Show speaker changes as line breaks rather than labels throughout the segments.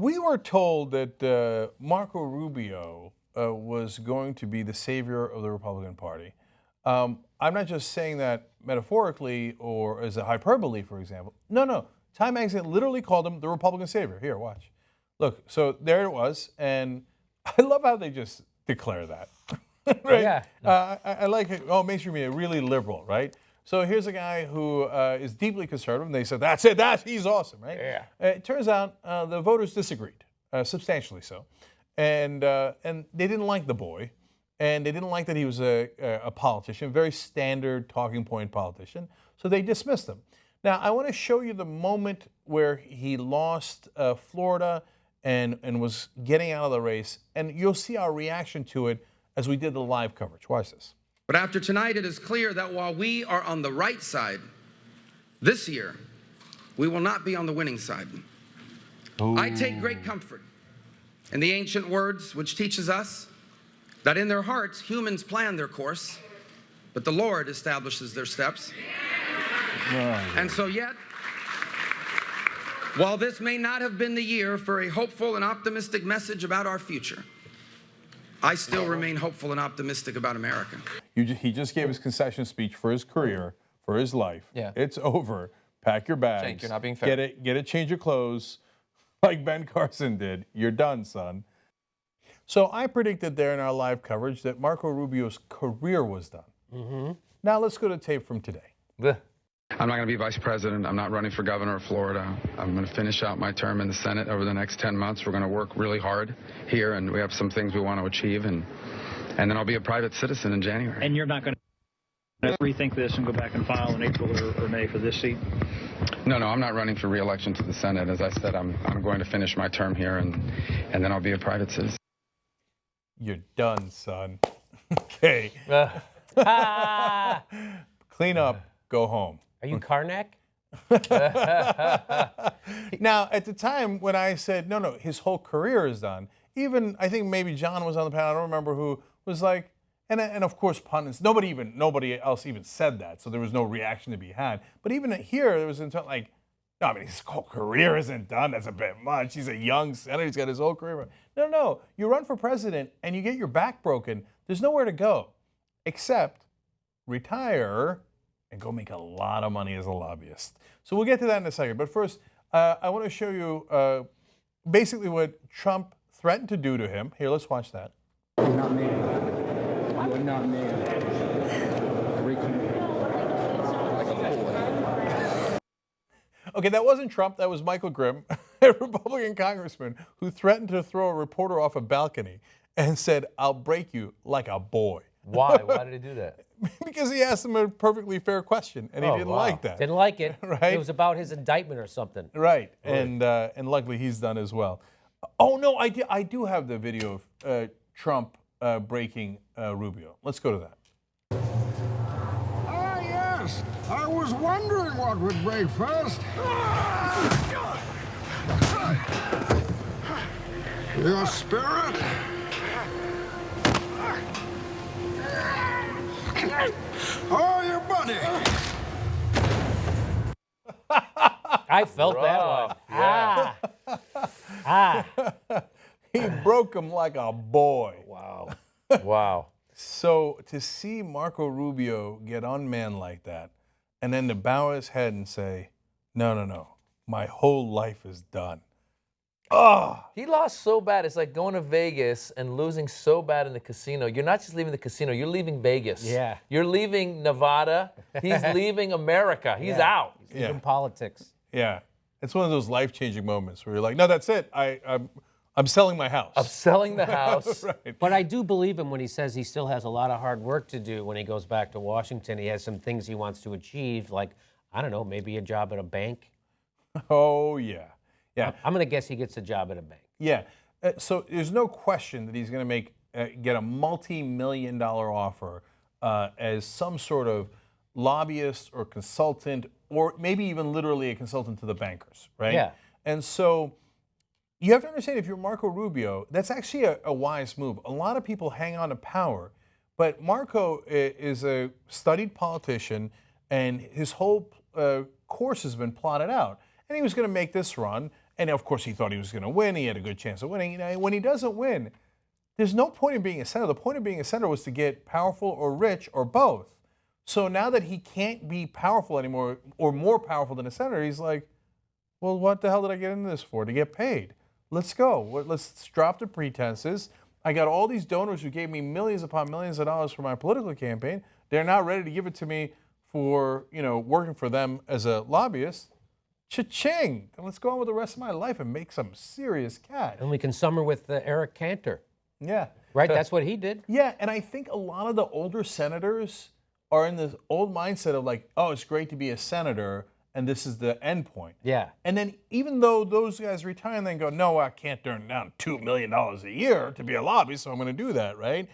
We were told that Marco Rubio was going to be the savior of the Republican Party. I'm not just saying that metaphorically or as a hyperbole, for example. No. Time magazine literally called him the Republican savior. Here, watch. Look, so there it was. And I love how they just declare that. Right?
Yeah.
I like it. Oh, mainstream media, really liberal, right? So here's a guy who is deeply conservative, and they said, that's it, he's awesome, right?
Yeah.
It turns out the voters disagreed, substantially so. And they didn't like the boy, and they didn't like that he was a politician, very standard talking point politician, so they dismissed him. Now, I want to show you the moment where he lost Florida and was getting out of the race, and you'll see our reaction to it as we did the live coverage. Watch this.
But after tonight, it is clear that while we are on the right side, this year, we will not be on the winning side. Ooh. I take great comfort in the ancient words which teaches us that in their hearts, humans plan their course, but the Lord establishes their steps. And so yet, while this may not have been the year for a hopeful and optimistic message about our future, I still remain hopeful and optimistic about America.
He just gave his concession speech for his career, for his life.
Yeah.
It's over. Pack your bags.
Cenk, you're not being fair.
Get a change of clothes, like Ben Carson did. You're done, son. So I predicted there in our live coverage that Marco Rubio's career was done. Mm-hmm. Now let's go to tape from today.
I'm not going to be vice president. I'm not running for governor of Florida. I'm going to finish out my term in the Senate over the next 10 months. We're going to work really hard here, and we have some things we want to achieve, and then I'll be a private citizen in January.
And you're not going to rethink this and go back and file in April or May for this seat?
No, I'm not running for re-election to the Senate. As I said, I'm going to finish my term here, and then I'll be a private citizen.
You're done, son. Okay. Clean up, go home.
Are you Karnak?
Now, at the time when I said, no, his whole career is done, even, I think maybe John was on the panel, I don't remember who, was like, and of course pundits, nobody else even said that, so there was no reaction to be had. But even here, there was like, no, I mean, his whole career isn't done, that's a bit much. He's a young senator, he's got his whole career. No, you run for president and you get your back broken, there's nowhere to go, except retire and go make a lot of money as a lobbyist. So we'll get to that in a second. But first, I want to show you basically what Trump threatened to do to him. Here, let's watch that.
You're not me. You're not me.
Okay, that wasn't Trump. That was Michael Grimm, a Republican congressman who threatened to throw a reporter off a balcony and said, "I'll break you like a boy."
Why? Why did he do that?
Because he asked him a perfectly fair question, and he didn't like that.
Didn't like it.
Right?
It was about his indictment or something.
Right, and luckily he's done as well. Oh no, I do have the video of Trump breaking Rubio. Let's go to that.
Ah, yes. I was wondering what would break first. Your spirit? Oh, your buddy.
I felt that one. Yeah.
He broke him like a boy.
Wow. Wow.
So to see Marco Rubio get unmanned like that, and then to bow his head and say, no, my whole life is done. Oh.
He lost so bad. It's like going to Vegas and losing so bad in the casino. You're not just leaving the casino, you're leaving Vegas. Yeah. You're leaving Nevada. He's leaving America. He's out.
He's leaving politics.
Yeah. It's one of those life-changing moments where you're like, no, that's it. I'm selling my house.
I'm selling the house.
Right.
But I do believe him when he says he still has a lot of hard work to do when he goes back to Washington. He has some things he wants to achieve, like, I don't know, maybe a job at a bank.
Oh, yeah. Yeah.
I'm going to guess he gets a job at a bank.
Yeah. So there's no question that he's going to get a multi-million-dollar offer as some sort of lobbyist or consultant, or maybe even literally a consultant to the bankers, right?
Yeah.
And so you have to understand, if you're Marco Rubio, that's actually a wise move. A lot of people hang on to power, but Marco is a studied politician, and his whole course has been plotted out. And he was going to make this run, And of course, he thought he was going to win. He had a good chance of winning. When he doesn't win, there's no point in being a senator. The point of being a senator was to get powerful or rich or both. So now that he can't be powerful anymore or more powerful than a senator, he's like, well, what the hell did I get into this for? To get paid. Let's go. Let's drop the pretenses. I got all these donors who gave me millions upon millions of dollars for my political campaign. They're not ready to give it to me for, working for them as a lobbyist. Cha-ching. Let's go on with the rest of my life and make some serious cash.
And we can summer with Eric Cantor.
Yeah.
Right? That's what he did.
Yeah, and I think a lot of the older senators are in this old mindset of like, oh, it's great to be a senator, and this is the end point.
Yeah.
And then even though those guys retire and then go, no, I can't turn down $2 million a year to be a lobbyist, so I'm going to do that, right?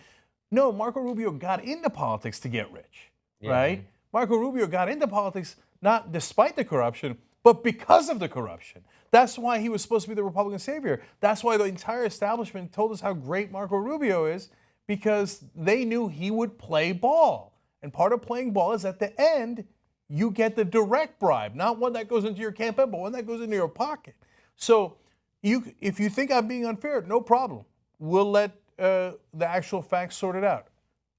No, Marco Rubio got into politics to get rich, right? Marco Rubio got into politics not despite the corruption, but because of the corruption. That's why he was supposed to be the Republican savior. That's why the entire establishment told us how great Marco Rubio is, because they knew he would play ball. And part of playing ball is at the end, you get the direct bribe, not one that goes into your campaign, but one that goes into your pocket. So if you think I'm being unfair, no problem. We'll let the actual facts sort it out.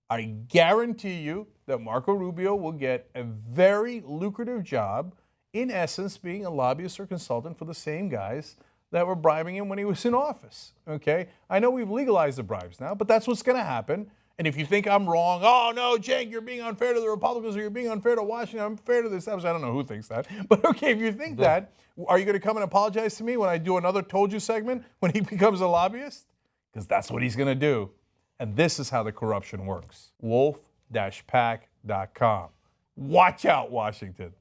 I guarantee you that Marco Rubio will get a very lucrative job, in essence, being a lobbyist or consultant for the same guys that were bribing him when he was in office, okay? I know we've legalized the bribes now, but that's what's going to happen. And if you think I'm wrong, oh, no, Cenk, you're being unfair to the Republicans or you're being unfair to Washington, I'm fair to this. I don't know who thinks that. But, okay, if you think that, are you going to come and apologize to me when I do another Told You segment when he becomes a lobbyist? Because that's what he's going to do. And this is how the corruption works. Wolf-pack.com. Watch out, Washington.